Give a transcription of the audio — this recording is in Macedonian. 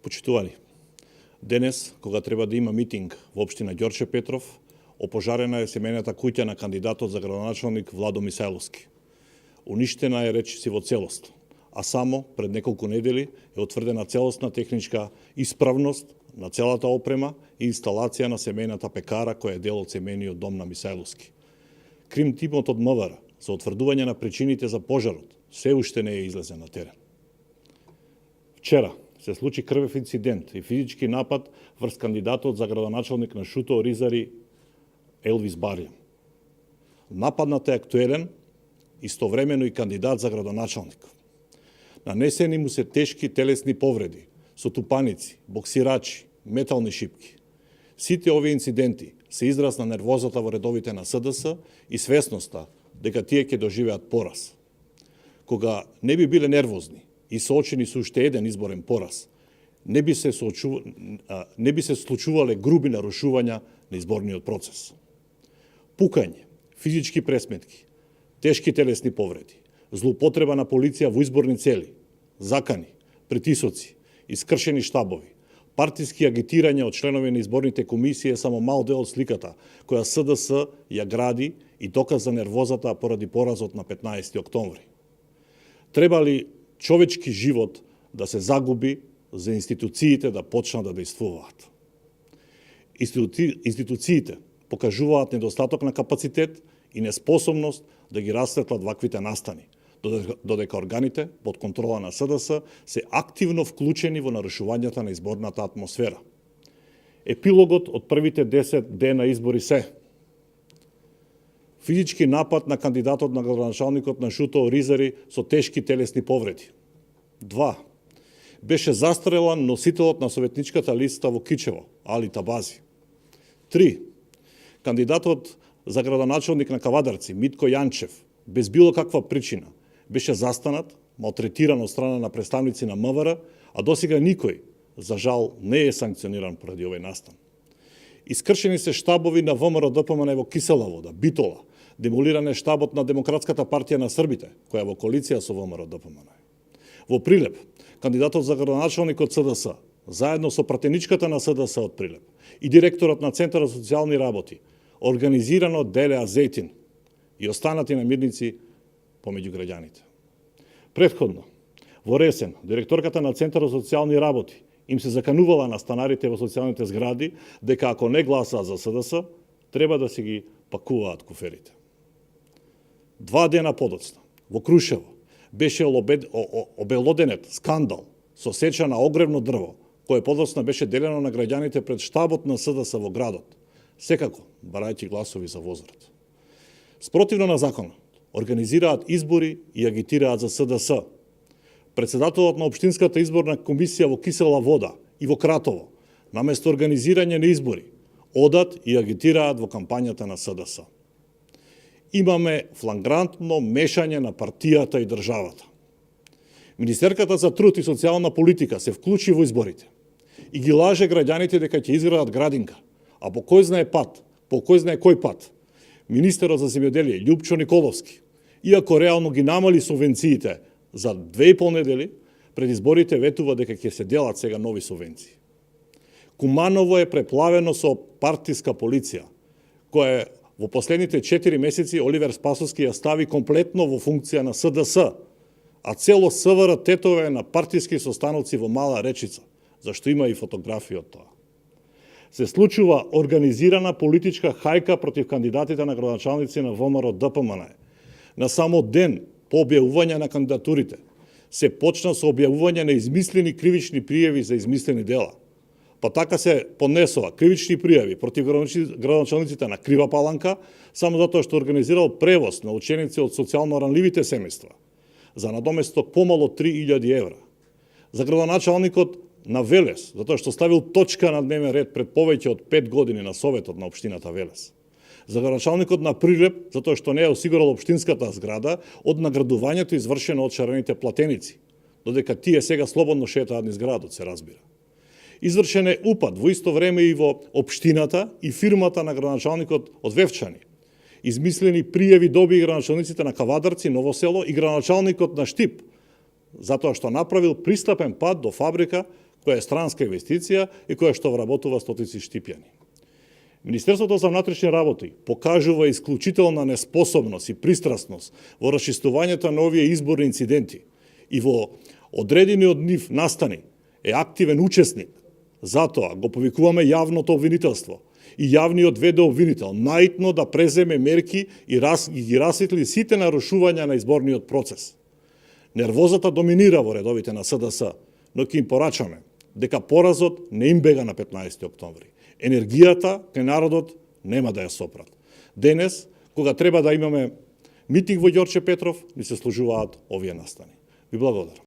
Почитувани, денес, кога треба да има митинг во општина Ѓорче Петров, опожарена е семејната куќа на кандидатот за градоначалник Владо Мисајловски. Уништена е речиси во целост, а само пред неколку недели е утврдена целосна техничка исправност на целата опрема и инсталација на семејната пекара која е дел од семејниот дом на Мисајловски. Крим тимот од МВР за утврдување на причините за пожарот се уште не е излезен на терен. Вчера се случи крвев инцидент и физички напад врз кандидатот за градоначалник на Шуто Оризари Елвис Барјан. Нападнат е актуелен, истовремено и кандидат за градоначалник. Нанесени му се тешки телесни повреди, со тупаници, боксирачи, метални шипки. Сите овие инциденти се израз на нервозата во редовите на СДС и свесноста дека тие ќе доживеат пораз. Кога не би биле нервозни и соочени со уште еден изборен пораз, не би се случувале груби нарушувања на изборниот процес. Пукање, физички пресметки, тешки телесни повреди, злоупотреба на полиција во изборни цели, закани, притисоци, искршени штабови, партиски агитирања од членови на изборните комисии е само мал дел од сликата која СДС ја гради и доказ за нервозата поради поразот на 15 октомври. Треба ли човечки живот да се загуби за институциите да почнат да действуваат? Институциите покажуваат недостаток на капацитет и неспособност да ги расветлат ваквите настани, додека органите под контрола на СДС се активно вклучени во нарушувањата на изборната атмосфера. Епилогот од првите 10 дена избори се: физички напад на кандидатот на градоначалникот на Шуто Оризари со тешки телесни повреди. 2. Беше застрелан носителот на советничката листа во Кичево, Али Табази. 3. Кандидатот за градоначалник на Кавадарци, Митко Јанчев, без било каква причина, беше застанат, малтретиран од страна на представници на МВР, а досега никој, за жал, не е санкциониран поради овој настан. Искршени се штабови на ВМРО ДПМН во Кисела Вода, Битола, демолиран е штабот на Демократската партија на Србите, која во коалиција со ВМРО ДПМН. Во Прилеп, кандидатот за градоначалник од СДС, заедно со пратеничката на СДС од Прилеп и директорот на Центарот за социјални работи, организирано делеа зејтин и останати намирници помеѓу граѓаните. Претходно, во Ресен, директорката на Центарот за социјални работи им се заканувала на станарите во социјалните згради дека ако не гласаат за СДС, треба да си ги пакуваат куферите. 2 дена подоцна, во Крушево, беше обелоденет скандал со сеча на огревно дрво, кое подоцна беше делено на граѓаните пред штабот на СДС во градот, секако барајќи гласови за возврат. Спротивно на законот, организираат избори и агитираат за СДС. Председателот на Општинската изборна комисија во Кисела Вода и во Кратово, наместо организирање на избори, одат и агитираат во кампањата на СДС. Имаме флагрантно мешање на партијата и државата. Министерката за труд и социјална политика се вклучи во изборите и ги лаже граѓаните дека ќе изградат градинка, а по кој знае кој пат, министерот за земјоделие Љупчо Николовски, иако реално ги намали субвенциите за 2,5 недели, пред изборите ветува дека ќе се делат сега нови субвенции. Куманово е преплавено со партиска полиција, која во последните 4 месеци Оливер Спасовски ја стави комплетно во функција на СДС, а цело СВР тетове на партиски состаноци во Мала Речица, зашто има и фотографии од тоа. Се случува организирана политичка хајка против кандидатите на градоначалници на ВМРО ДПМН. На само ден по објавување на кандидатурите се почна со објавување на измислени кривични пријави за измислени дела. Па така се поднесува кривични пријави против градоначалниците на Крива Паланка, само затоа што организирал превоз на ученици од социјално ранливите семејства за надоместок помало 3.000 евра. За градоначалникот на Велес, затоа што ставил точка на дневен ред пред повеќе од 5 години на Советот на општината Велес. За градоначалникот на Прилеп, затоа што не е осигурал општинската зграда од наградувањето извршено од шарените платеници, додека тие сега слободно шетаат низ градот, се разбира. Извршен е упад во исто време и во општината и фирмата на градоначалникот од Вевчани. Измислени пријави доби градоначалниците на Кавадарци, Ново село и градоначалникот на Штип, затоа што направил пристапен пат до фабрика која е странска инвестиција и која што вработува стотици штипјани. Министерството за внатрешни работи покажува исклучителна неспособност и пристрасност во расчистувањето на овие изборни инциденти и во одредени од нив настани е активен учесник. Затоа го повикуваме јавното обвинителство и јавниот ВД обвинител наитно да преземе мерки и ги расветли сите нарушувања на изборниот процес. Нервозата доминира во редовите на СДС, но ќе им порачаме дека поразот не им бега на 15 октомври. Енергијата кај народот нема да ја сопрат. Денес, кога треба да имаме митинг во Ѓорче Петров, ни се служуваат овие настани. Ви благодарам.